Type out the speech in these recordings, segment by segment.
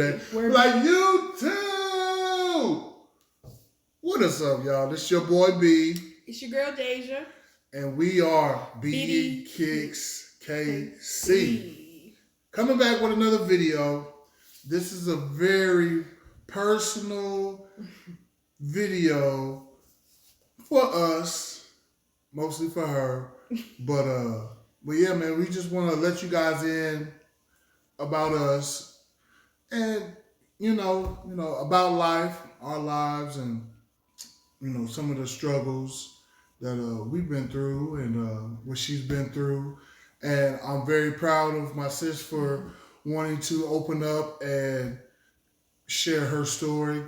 Like you too. What is up, y'all? This your boy B. It's your girl Deja. And we are Bdkickzkc. Coming back with another video. This is a very personal video for us, mostly for her. But yeah, man, we just want to let you guys in about us and you know about life, our lives, and some of the struggles that we've been through and what she's been through. And I'm very proud of my sis for wanting to open up and share her story.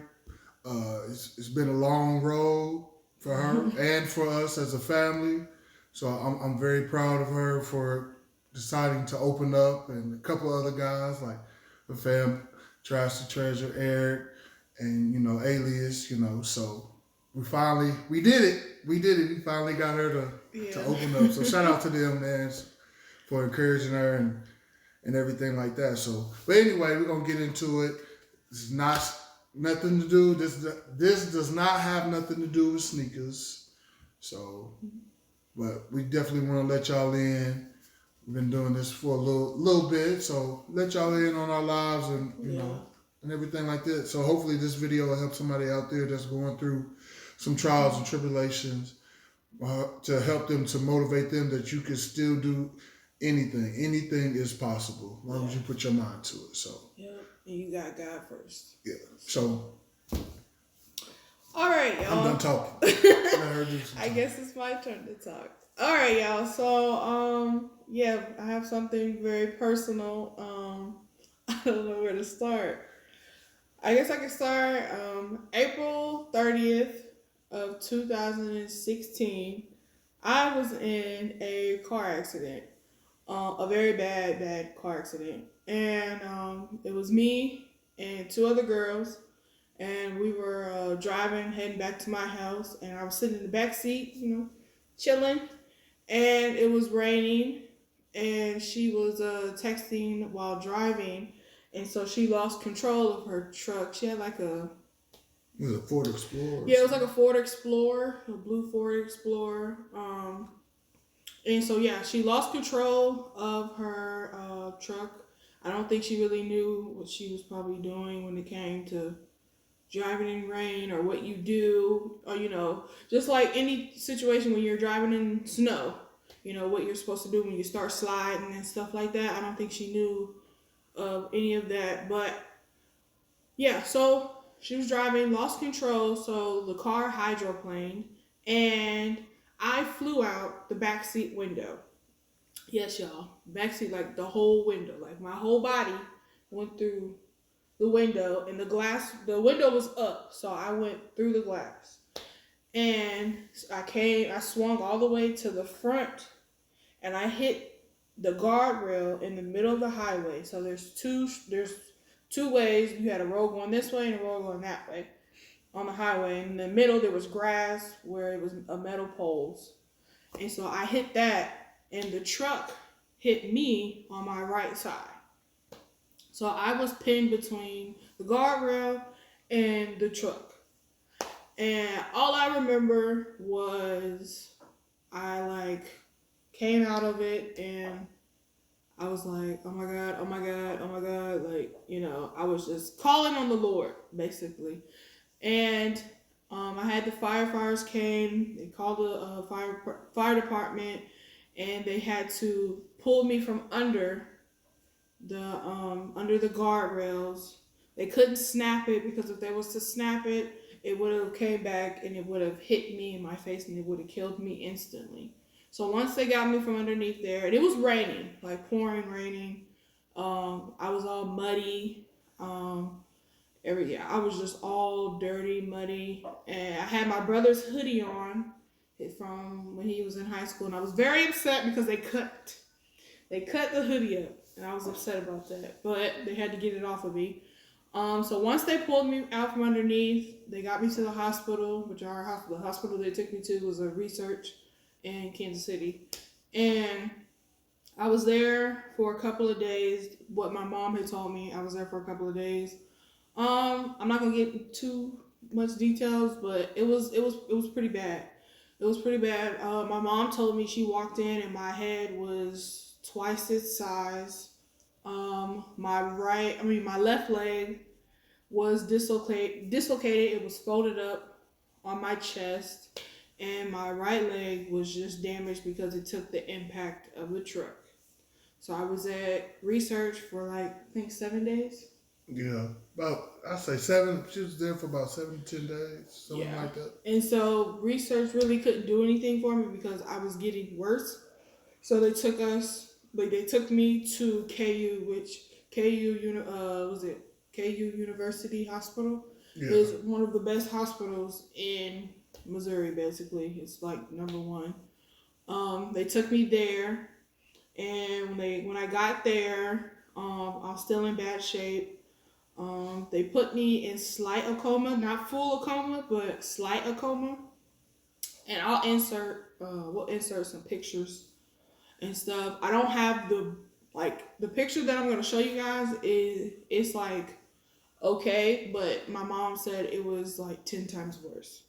It's been a long road for her and for us as a family. So I'm very proud of her for deciding to open up, and a couple other guys like the fam, Trash to Treasure, Eric, and Alias. So we did it. We finally got her to open up. So shout out to them, man, for encouraging her and everything like that. So, but anyway, we're gonna get into it. This is not nothing to do. This does not have nothing to do with sneakers. So, but we definitely want to let y'all in. We've been doing this for a little bit, so let y'all in on our lives and and everything like that. So hopefully this video will help somebody out there that's going through some trials and tribulations, to help them, to motivate them that you can still do anything. Anything is possible as long as you put your mind to it. So and you got God first. Yeah. So all right, y'all. I'm done talking. I guess it's my turn to talk. All right, y'all. So I have something very personal. I don't know where to start. I guess I can start April 30th of 2016. I was in a car accident, a very bad car accident. And it was me and two other girls, and we were driving, heading back to my house, and I was sitting in the back seat, chilling, and it was raining, and she was texting while driving, and so she lost control of her truck. She had like it was a Ford Explorer. Yeah, it was like a Ford Explorer, a blue Ford Explorer. And so she lost control of her truck. I don't think she really knew what she was probably doing when it came to driving in rain, or what you do, or just like any situation when you're driving in snow, what you're supposed to do when you start sliding and stuff like that. I don't think she knew of any of that. But so she was driving, lost control, so the car hydroplaned, and I flew out the backseat window. Yes, y'all. Backseat, like the whole window. Like my whole body went through the window, and the window was up, so I went through the glass. And I swung all the way to the front, and I hit the guardrail in the middle of the highway. So there's two ways. You had a road going this way and a road going that way on the highway. In the middle, there was grass where it was a metal poles. And so I hit that, and the truck hit me on my right side. So I was pinned between the guardrail and the truck. And all I remember was I came out of it, and I was like, oh my God, oh my God, oh my God. I was just calling on the Lord, basically. And I had the firefighters came. They called the fire department, and they had to pull me from under the guardrails. They couldn't snap it, because if they was to snap it, it would have came back and it would have hit me in my face, and it would have killed me instantly. So once they got me from underneath there, and it was raining, like pouring raining. I was all muddy. I was just all dirty, muddy, and I had my brother's hoodie on from when he was in high school, and I was very upset because they cut the hoodie up, and I was upset about that, but they had to get it off of me. So once they pulled me out from underneath, they got me to the hospital, the hospital they took me to was a research in Kansas City, and I was there for a couple of days. What my mom had told me, I was there for a couple of days. I'm not gonna get into too much details, but it was pretty bad. It was pretty bad. My mom told me she walked in and my head was twice its size. My left leg was dislocated. It was folded up on my chest, and my right leg was just damaged because it took the impact of the truck. So I was at research for like I think 7 days. Yeah, about I say 7. She was there for about 7 to 10 days, something Yeah. like that. And so research really couldn't do anything for me because I was getting worse. So they took me to KU, which was it KU University Hospital Yeah, is one of the best hospitals in Missouri. Basically, it's like number one. They took me there, and when I got there, I was still in bad shape. They put me in slight a coma, not full a coma, but slight a coma. And we'll insert some pictures and stuff. I don't have the picture that I'm gonna show you guys is it's like okay, but my mom said it was like 10 times worse.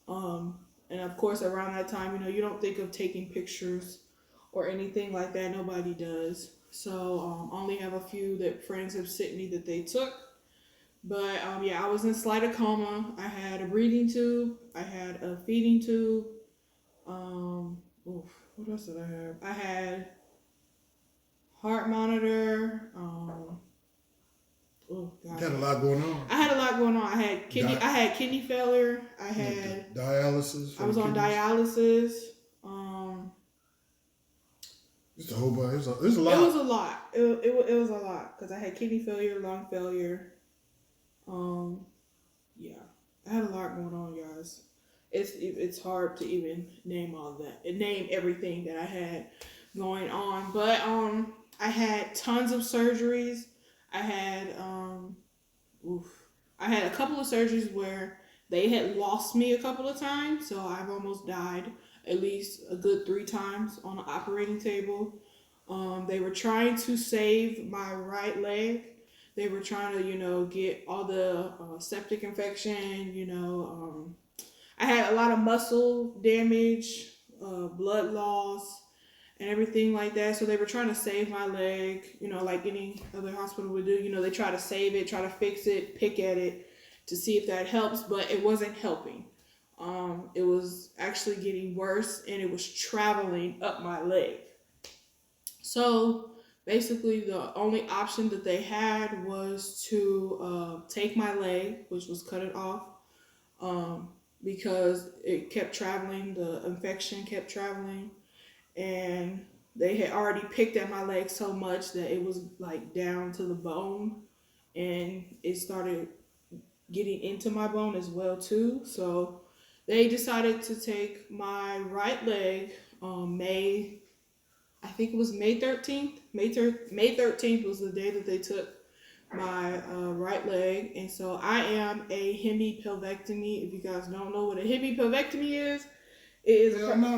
Um, and of course, around that time, you don't think of taking pictures or anything like that. Nobody does. So only have a few that friends have sent me that they took. But yeah, I was in slight coma. I had a breathing tube. I had a feeding tube. Oof, what else did I have? I had heart monitor. Oh you God, had a lot going on. I had a lot going on. I had kidney failure. I had dialysis. I was on kidneys. dialysis. It's a whole bunch. It's a lot. It was a lot. It was a lot because I had kidney failure, lung failure. Yeah, I had a lot going on, guys. It's hard to even name all that, name everything that I had going on. But I had tons of surgeries. I had oof, I had a couple of surgeries where they had lost me a couple of times, so I've almost died at least a good 3 times on the operating table. They were trying to save my right leg. They were trying to, get all the septic infection. I had a lot of muscle damage, blood loss, and everything like that. So they were trying to save my leg, like any other hospital would do. They try to save it, try to fix it, pick at it to see if that helps, but it wasn't helping. It was actually getting worse, and it was traveling up my leg. So basically, the only option that they had was to take my leg, which was cut it off, um, because it kept traveling. The infection kept traveling, and they had already picked at my leg so much that it was like down to the bone, and it started getting into my bone as well too. So they decided to take my right leg May. I think it was May 13th. May 13th was the day that they took my right leg. And so I am a hemipelvectomy. If you guys don't know what a hemipelvectomy is, it is No.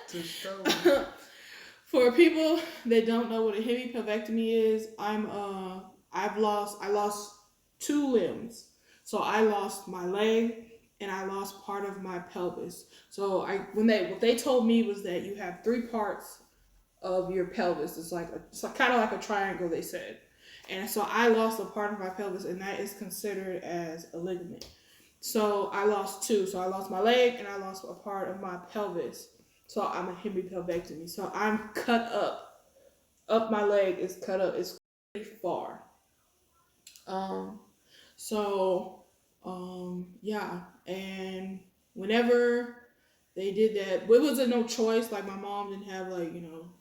To show. For people that don't know what a hemipelvectomy is, I lost 2 limbs. So I lost my leg and I lost part of my pelvis. So what they told me was that you have 3 parts of your pelvis. It's kind of like a triangle, they said. And so I lost a part of my pelvis, and that is considered as a ligament. So I lost 2. So I lost my leg and I lost a part of my pelvis. So I'm a hemipelvectomy. So I'm cut up. Up my leg is cut up. It's pretty far. Um, so, yeah. And whenever they did that, it wasn't no choice. Like my mom didn't have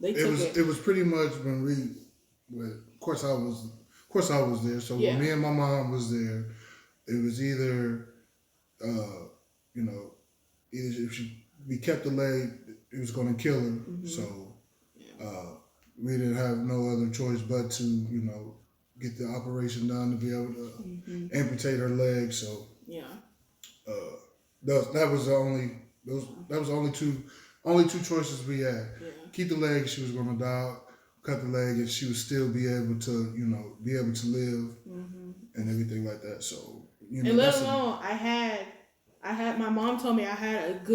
they took it. It was pretty much when of course I was there. So Yeah. when me and my mom was there, it was either, either if we kept the leg, it was going to kill her. Mm-hmm. So Yeah. we didn't have no other choice but to, get the operation done to be able to amputate her leg. So yeah, that was the only 2 only two choices we had. Yeah. Keep the leg, she was going to die. Cut the leg, and she would still be able to, be able to live and everything like that. So, and let alone, I had my mom told me I had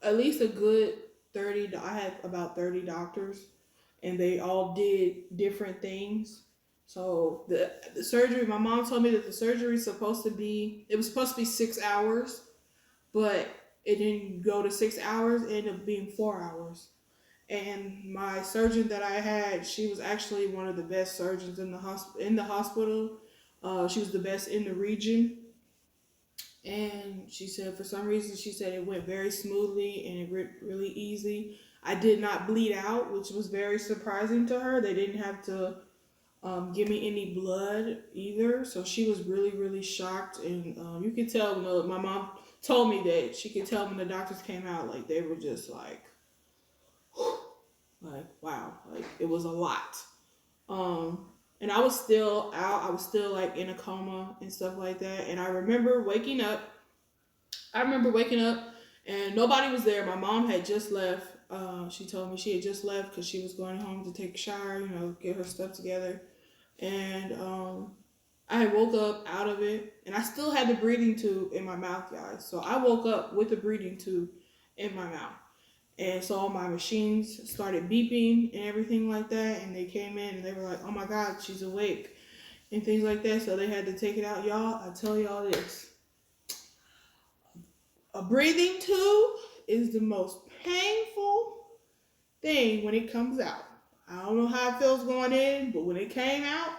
at least a good 30. I had about 30 doctors, and they all did different things. So the surgery, my mom told me that the surgery was supposed to be 6 hours, but it didn't go to 6 hours. It ended up being 4 hours. And my surgeon that I had, she was actually one of the best surgeons in the hospital. She was the best in the region. And she said, for some reason, she said it went very smoothly and it went really easy. I did not bleed out, which was very surprising to her. They didn't have to give me any blood either. So she was really, really shocked. And you could tell, my mom told me that she could tell when the doctors came out, like they were just like wow, like it was a lot. And I was still out. I was still like in a coma and stuff like that. And I remember waking up. And nobody was there. My mom had just left. She told me she had just left because she was going home to take a shower, get her stuff together. And I had woke up out of it, and I still had the breathing tube in my mouth, guys. So I woke up with the breathing tube in my mouth. And so all my machines started beeping and everything like that. And they came in and they were like, oh my God, she's awake. And things like that. So they had to take it out. Y'all, I tell y'all this. A breathing tube is the most painful thing when it comes out. I don't know how it feels going in, but when it came out,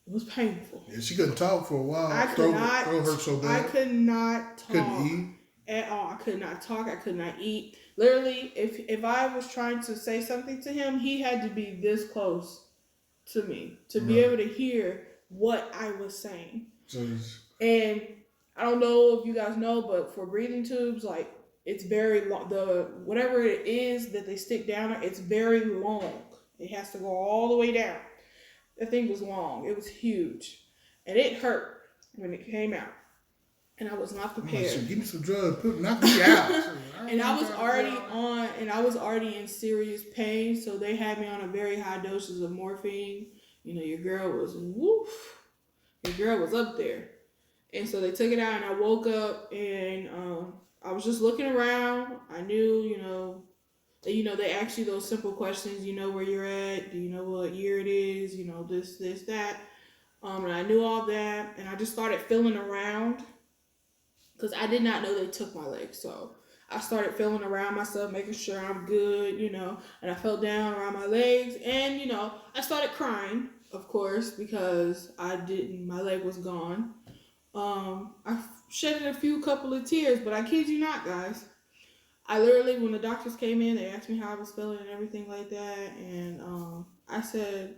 it was painful. Yeah, she couldn't talk for a while. I could not. Throat hurt so bad. I could not talk. Couldn't eat at all. I could not talk. I could not eat. Literally, if I was trying to say something to him, he had to be this close to me to be able to hear what I was saying. And I don't know if you guys know, but for breathing tubes, like it's very long. Whatever it is that they stick down, it's very long. It has to go all the way down. The thing was long. It was huge, and it hurt when it came out. And I was not prepared. Oh, give me some drugs, knock me out. And I was already in serious pain, so they had me on a very high doses of morphine. Your girl was up there. And so they took it out, and I woke up, and I was just looking around. I knew, they ask you those simple questions. You know where you're at. Do you know what year it is? This, that. And I knew all that, and I just started feeling around. Because I did not know they took my leg. So I started feeling around myself, making sure I'm good, and I felt down around my legs. And, I started crying, of course, because my leg was gone. I shedded a couple of tears, but I kid you not, guys. I literally, when the doctors came in, they asked me how I was feeling and everything like that. And I said,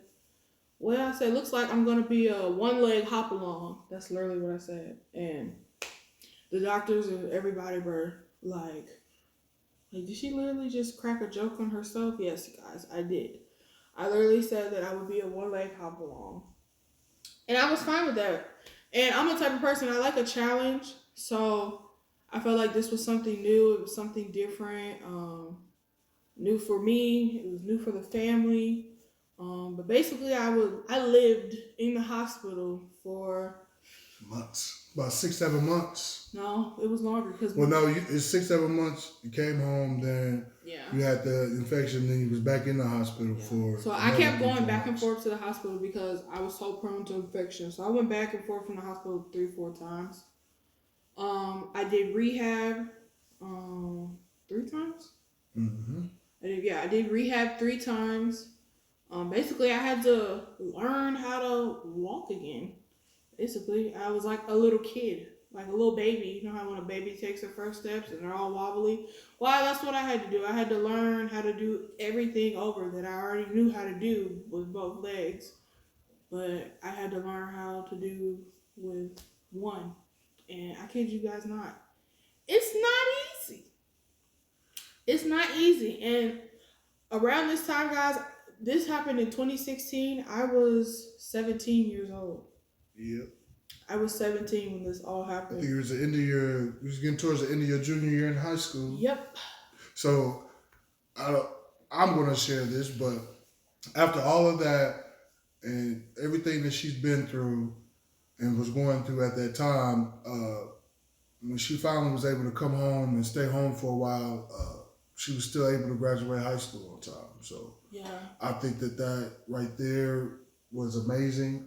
looks like I'm going to be a one-leg hop along. That's literally what I said. And the doctors and everybody were like, did she literally just crack a joke on herself? Yes, guys, I did. I literally said that I would be a one-leg hop along. And I was fine with that. And I'm the type of person, I like a challenge. So I felt like this was something new. It was something different. New for me. It was new for the family. But basically, I lived in the hospital for months. About 6-7 months. No, it was longer because. Well, no, it's 6-7 months. You came home, then you had the infection, then you was back in the hospital for. So I kept going back and forth to the hospital because I was so prone to infection. So I went back and forth from the hospital 3-4 times. I did rehab 3 times. Mm-hmm. I did rehab 3 times. Basically, I had to learn how to walk again. Basically, I was like a little kid, like a little baby. You know how when a baby takes their first steps and they're all wobbly? Well, that's what I had to do. I had to learn how to do everything over that I already knew how to do with both legs. But I had to learn how to do with one. And I kid you guys not. It's not easy. It's not easy. And around this time, guys, this happened in 2016. I was 17 years old. Yep. I was 17 when this all happened. I think it was the end of you was getting towards the end of your junior year in high school. Yep. So I'm going to share this, but after all of that and everything that she's been through and was going through at that time, when she finally was able to come home and stay home for a while, she was still able to graduate high school on time. So Yeah. I think that right there was amazing.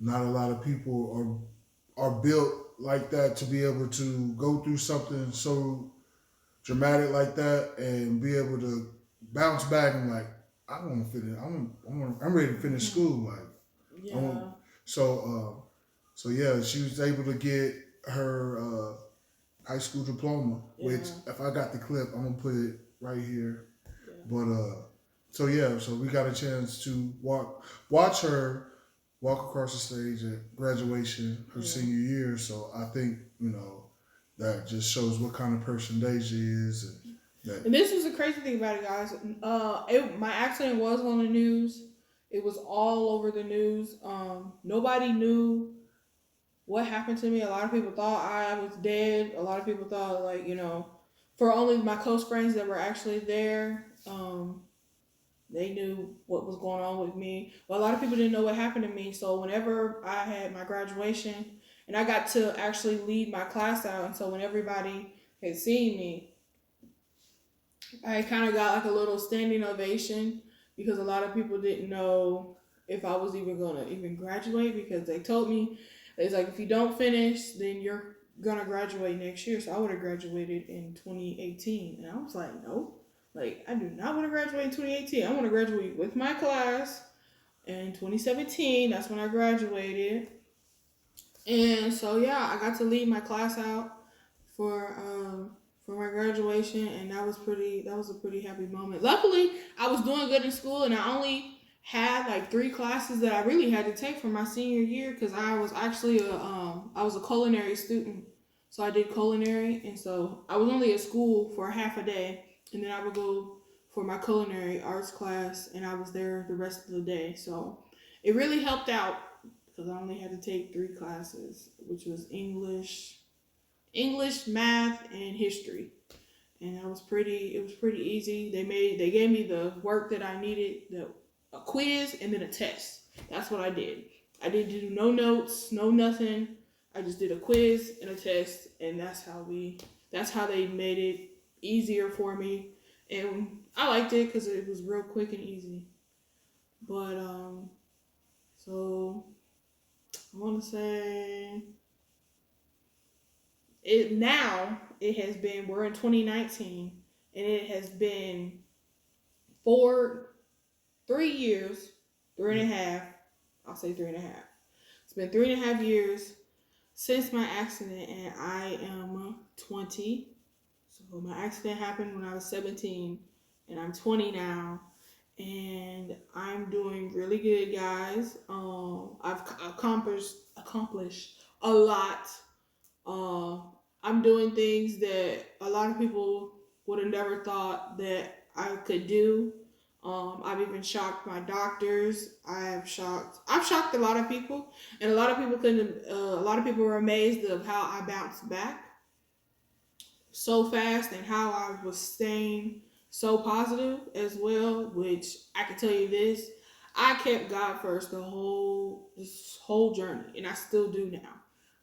Not a lot of people are built like that to be able to go through something so dramatic like that and be able to bounce back and like I want to finish. I'm ready to finish school. Like I Yeah. want, so yeah, she was able to get her high school diploma. Yeah. Which if I got the clip, I'm gonna put it right here. Yeah. But so yeah, so we got a chance to watch her walk across the stage at graduation her senior year. So I think that just shows what kind of person Deja is. And this was the crazy thing about it, guys. My accident was on the news. It was all over the news. Nobody knew what happened to me. A lot of people thought I was dead. A lot of people thought, like, for only my close friends that were actually there, they knew what was going on with me. But a lot of people didn't know what happened to me. So whenever I had my graduation, and I got to actually lead my class out, and so when everybody had seen me, I kind of got like a little standing ovation because a lot of people didn't know if I was even gonna even graduate because they told me it's like if you don't finish, then you're gonna graduate next year. So I would have graduated in 2018, and I was like, no, like I do not want to graduate in 2018. I want to graduate with my class. In 2017, that's when I graduated, and so yeah, I got to lead my class out for for my graduation, and that was a pretty happy moment. Luckily, I was doing good in school, and I only had like 3 classes that I really had to take for my senior year because I was actually I was a culinary student, so I did culinary, and so I was only at school for half a day, and then I would go for my culinary arts class, and I was there the rest of the day. So it really helped out because I only had to take 3 classes, which was English, math, and history, and it was pretty easy. They gave me the work that I needed, a quiz and then a test. That's what I did. I didn't do no notes, no nothing. I just did a quiz and a test, and that's how they made it easier for me, and I liked it because it was real quick and easy. But so I want to say it has been, we're in 2019, and it has been 3 years, 3.5. I'll say 3.5. It's been 3.5 years since my accident, and I am 20. So my accident happened when I was 17, and I'm 20 now, and I'm doing really good, guys. I've accomplished a lot. Uh, I'm doing things that a lot of people would have never thought that I could do. I've even shocked my doctors. I've shocked a lot of people, and a lot of people couldn't. A lot of people were amazed of how I bounced back so fast and how I was staying so positive as well. Which I can tell you this: I kept God first this whole journey, and I still do now.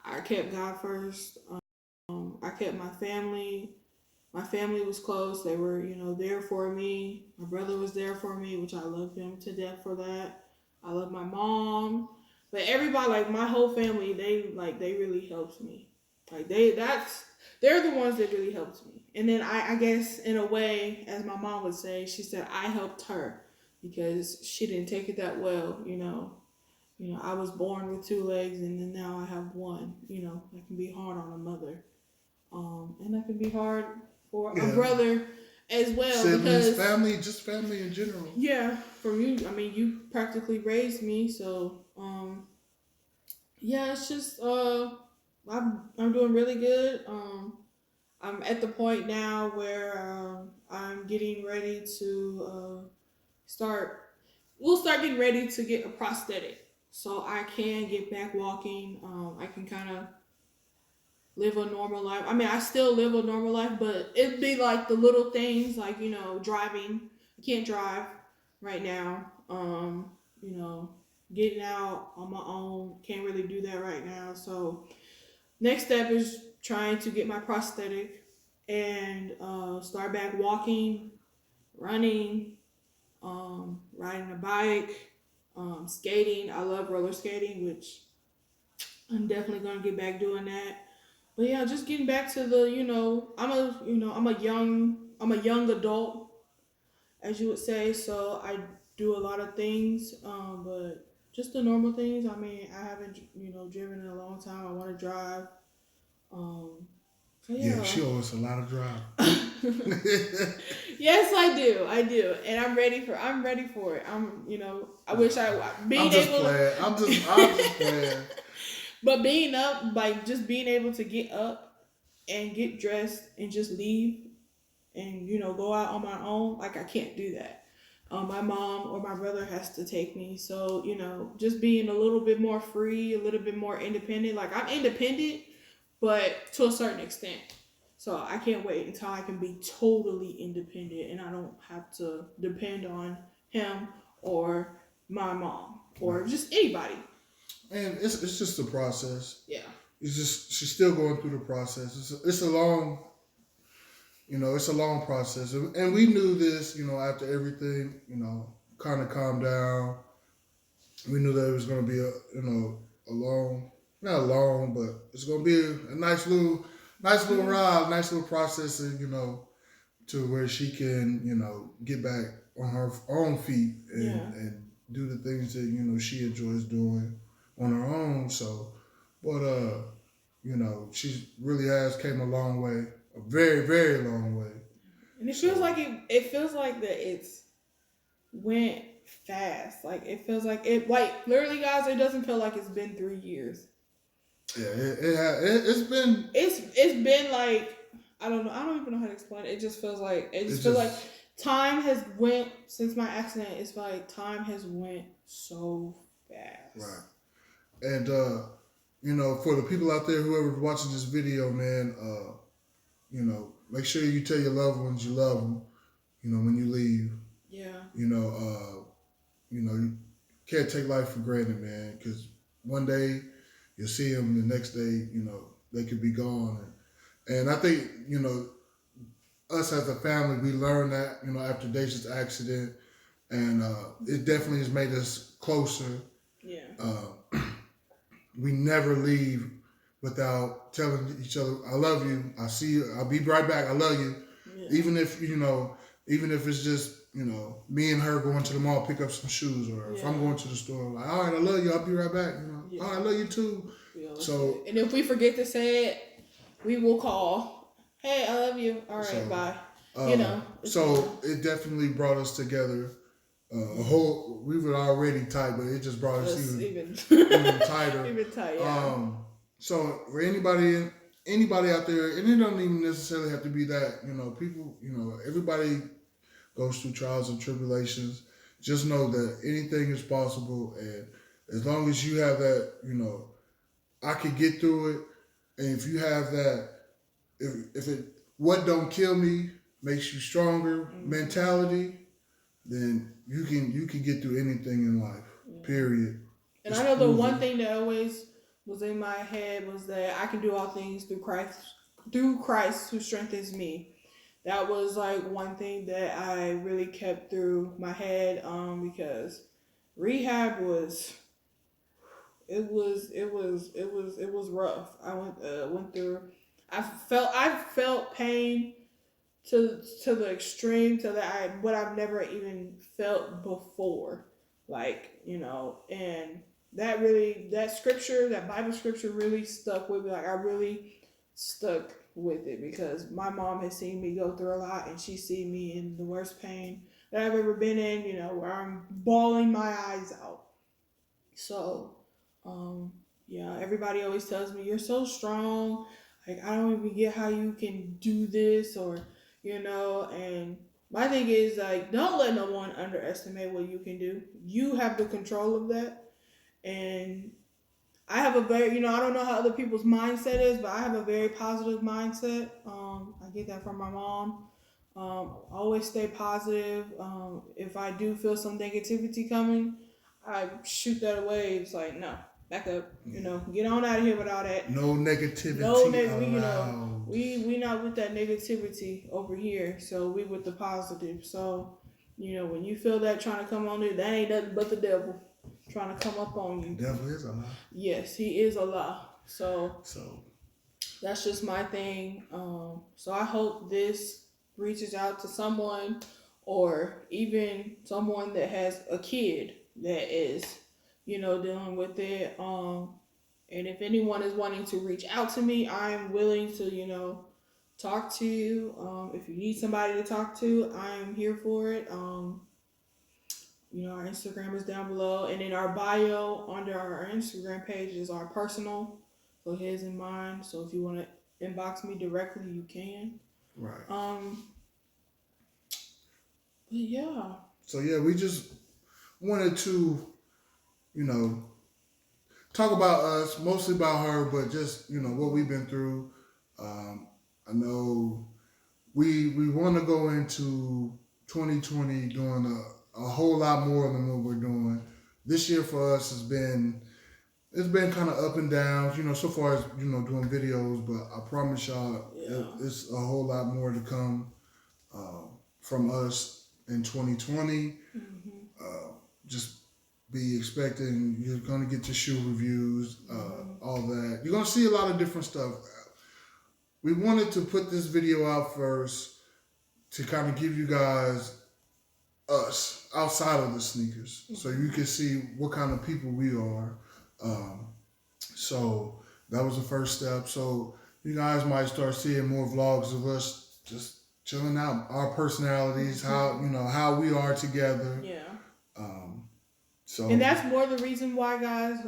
I kept God first. I kept my family. My family was close. They were, there for me. My brother was there for me, which I love him to death for that. I love my mom. But everybody, like my whole family, they really helped me. Like they're the ones that really helped me. And then I guess in a way, as my mom would say, she said I helped her because she didn't take it that well. I was born with 2 legs, and then now I have one. That can be hard on a mother. And that can be hard for a brother as well. Siblings, family, just family in general. Yeah, from you. I mean, you practically raised me, so yeah, it's just I'm doing really good. I'm at the point now where I'm getting ready to start. We'll start getting ready to get a prosthetic, so I can get back walking. I can kind of live a normal life. I mean, I still live a normal life, but it'd be like the little things, like driving. I can't drive right now. You know, getting out on my own, can't really do that right now. So next step is trying to get my prosthetic and start back walking, running, riding a bike, skating. I love roller skating, which I'm definitely gonna get back doing that. But yeah, just getting back to the, I'm a young adult, as you would say. So I do a lot of things, but just the normal things. I mean, I haven't, driven in a long time. I want to drive. Um, so Yeah, yeah. she owes a lot of drive. Yes, I do. I do, and I'm ready for. I'm ready for it. I wish I being I'm just able. playing. I'm just playing. But being up, like just being able to get up and get dressed and just leave and go out on my own, like I can't do that. My mom or my brother has to take me. So just being a little bit more free, a little bit more independent. Like I'm independent, but to a certain extent. So I can't wait until I can be totally independent and I don't have to depend on him or my mom or just anybody. And it's just a process. Yeah. It's just she's still going through the process. It's a long, it's a long process, and we knew this, after everything, kind of calmed down. We knew that it was going to be a long, not long, but it's going to be a nice little ride, nice little process, and to where she can, get back on her own feet and do the things that she enjoys doing on her own. So, but she really has came a long way, a very very long way. And it So feels like it feels like that it's went fast. Like it feels like it like literally guys, it doesn't feel like it's been 3 years. yeah, it's been It's been like I don't know. I don't even know how to explain it. It just feels like time has went since my accident. It's like time has went so fast. right. And for the people out there, whoever's watching this video, man, make sure you tell your loved ones you love them. When you leave. Yeah. You can't take life for granted, man, because one day you'll see them, the next day, they could be gone. And I think, us as a family, we learned that, after Dacia's accident, and it definitely has made us closer. Yeah. We never leave without telling each other, I love you, I see you, I'll be right back, I love you. Yeah. Even if it's just, me and her going to the mall, pick up some shoes, or if I'm going to the store, like, all right, I love you, I'll be right back. All right, I love you too. So, and if we forget to say it, we will call, hey, I love you. All right, bye. So it definitely brought us together. We were already tight, but it just brought us even tighter. Even tight, yeah. So for anybody out there, and it don't even necessarily have to be that, people, everybody goes through trials and tribulations. Just know that anything is possible, and as long as you have that, I could get through it. And if you have that, what don't kill me makes you stronger mentality, then you can get through anything in life. Yeah. Period. And I know the one thing that always was in my head was that I can do all things through Christ who strengthens me. That was like one thing that I really kept through my head, because rehab was rough. I went through. I felt pain to the extreme, to what I've never even felt before. Like and that scripture, that Bible scripture, really stuck with me. Like I really stuck with it because my mom has seen me go through a lot, and she's seen me in the worst pain that I've ever been in, where I'm bawling my eyes out. So, everybody always tells me, you're so strong. Like, I don't even get how you can do this, or, and my thing is, like, don't let no one underestimate what you can do. You have the control of that. And I have a very, I don't know how other people's mindset is, but I have a very positive mindset. I get that from my mom. Always stay positive. If I do feel some negativity coming, I shoot that away. It's like, no, back up. Get on out of here with all that. No negativity allowed. We not with that negativity over here. So we with the positive. So, when you feel that trying to come on you, that ain't nothing but the devil trying to come up on you. The devil is a lie. Yes, he is a lie. So that's just my thing. So I hope this reaches out to someone, or even someone that has a kid that is, dealing with it. And if anyone is wanting to reach out to me, I am willing to, talk to you. If you need somebody to talk to, I am here for it. Our Instagram is down below, and in our bio under our Instagram page is our personal, so his and mine. So if you want to inbox me directly, you can. Right. But yeah. So yeah, we just wanted to, talk about us, mostly about her, but just what we've been through. I know we want to go into 2020 doing a whole lot more than what we're doing. This year for us it's been kind of up and down, so far as doing videos. But I promise y'all, it's a whole lot more to come from us in 2020. Just be expecting. You're gonna get your shoe reviews, all that. You're gonna see a lot of different stuff. We wanted to put this video out first to kind of give you guys us outside of the sneakers, so you can see what kind of people we are. So that was the first step. So you guys might start seeing more vlogs of us just chilling out, our personalities, how we are together. Yeah. So and that's more the reason why, guys,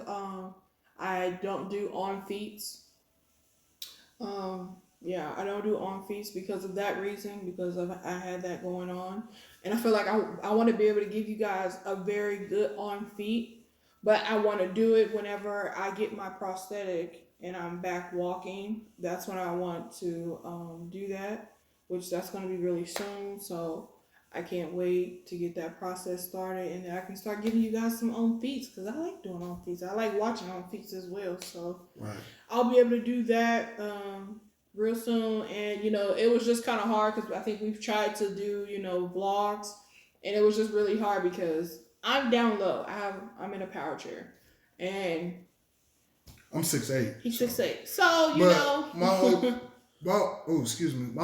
I don't do on feeds. I don't do on feeds because of that reason, because I had that going on. And I feel like I want to be able to give you guys a very good on feet, but I want to do it whenever I get my prosthetic and I'm back walking. That's when I want to do that, which that's going to be really soon. So I can't wait to get that process started, and then I can start giving you guys some on feeds, because I like doing on feeds. I like watching on feeds as well. So I'll be able to do that real soon. And it was just kind of hard because I think we've tried to do vlogs, and it was just really hard because I'm down low. I'm in a power chair, and I'm 6'8". He's 6'8". So my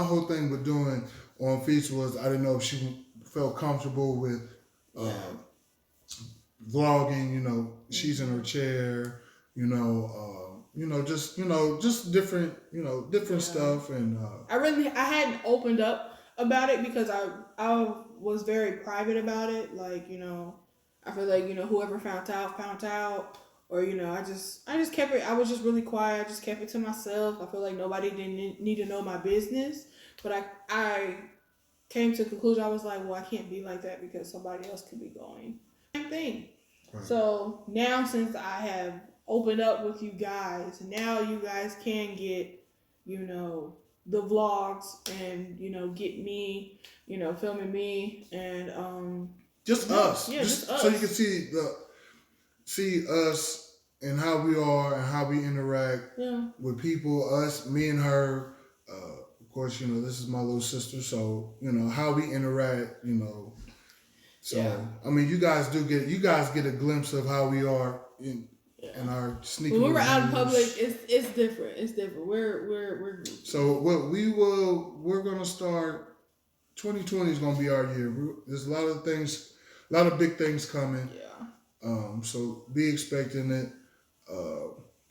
whole thing with doing on feeds was I didn't know if she felt comfortable with vlogging. She's in her chair. Just different stuff. And I hadn't opened up about it because I was very private about it. Like, I feel like, whoever found out, or, I just kept it. I was just really quiet. I just kept it to myself. I feel like nobody didn't need to know my business, but I came to the conclusion. I was like, well, I can't be like that because somebody else could be going. Same thing. Right. So now, since I have opened up with you guys, now you guys can get, the vlogs and, get me, filming me, and just us. Yeah, just us. So you can see us and how we are and how we interact with people, us, me and her. Of course, this is my little sister, so how we interact, So I mean, you guys get a glimpse of how we are in our sneaker. When we're out in public, it's different. It's different. We're so what we're gonna start. 2020 is gonna be our year. There's a lot of big things coming. Yeah. So be expecting it.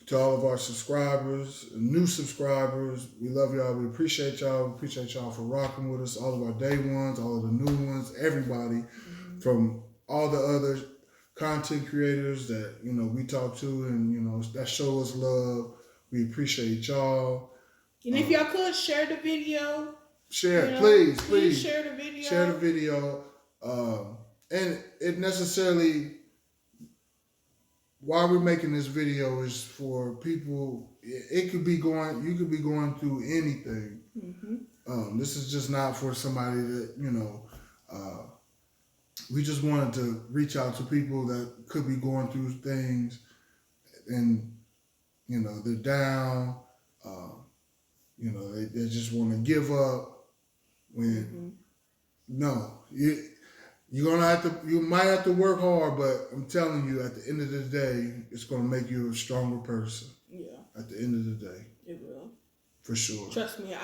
To all of our subscribers, new subscribers, we love y'all. We appreciate y'all. We appreciate y'all for rocking with us. All of our day ones, all of the new ones, everybody, from all the other content creators that we talk to and that show us love. We appreciate y'all. And if y'all could share the video, please share the video. Share the video, and it necessarily why we're making this video is for people. It could be going. You could be going through anything. This is just not for somebody that we just wanted to reach out to people that could be going through things, and they're down. They just want to give up. When no, you might have to work hard, but I'm telling you, at the end of the day, it's gonna make you a stronger person. Yeah. At the end of the day, it will. For sure. Trust me,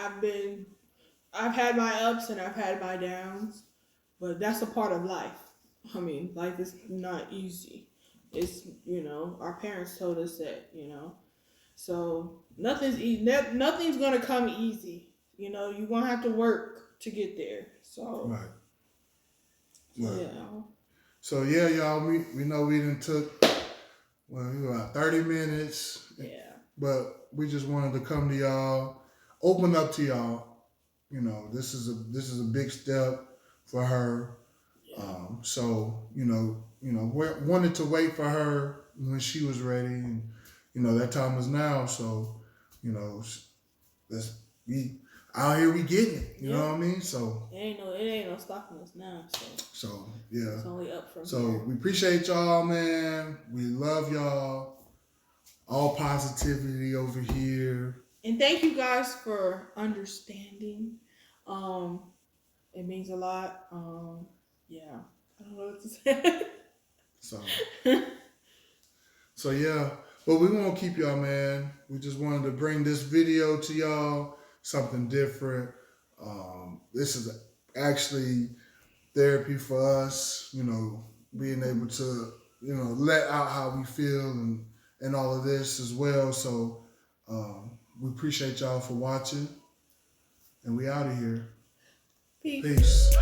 I've had my ups and I've had my downs, but that's a part of life. I mean, life is not easy. It's, our parents told us that, so nothing's easy. Nothing's going to come easy. You're going to have to work to get there. So, right. Yeah. So, yeah, y'all, we know we done took, about 30 minutes. Yeah. But we just wanted to come to y'all, open up to y'all. This is a big step for her. Yeah. So wanted to wait for her when she was ready, and that time is now. So we out here, we getting it. You know what I mean? So it ain't no stopping us now. So yeah, it's only up from here. So we appreciate y'all, man. We love y'all. All positivity over here. And thank you guys for understanding. It means a lot. Yeah. I don't know what to say. So yeah. But we won't keep y'all, man. We just wanted to bring this video to y'all. Something different. This is actually therapy for us, being able to, let out how we feel and all of this as well. So we appreciate y'all for watching, and we out of here. Peace. Peace.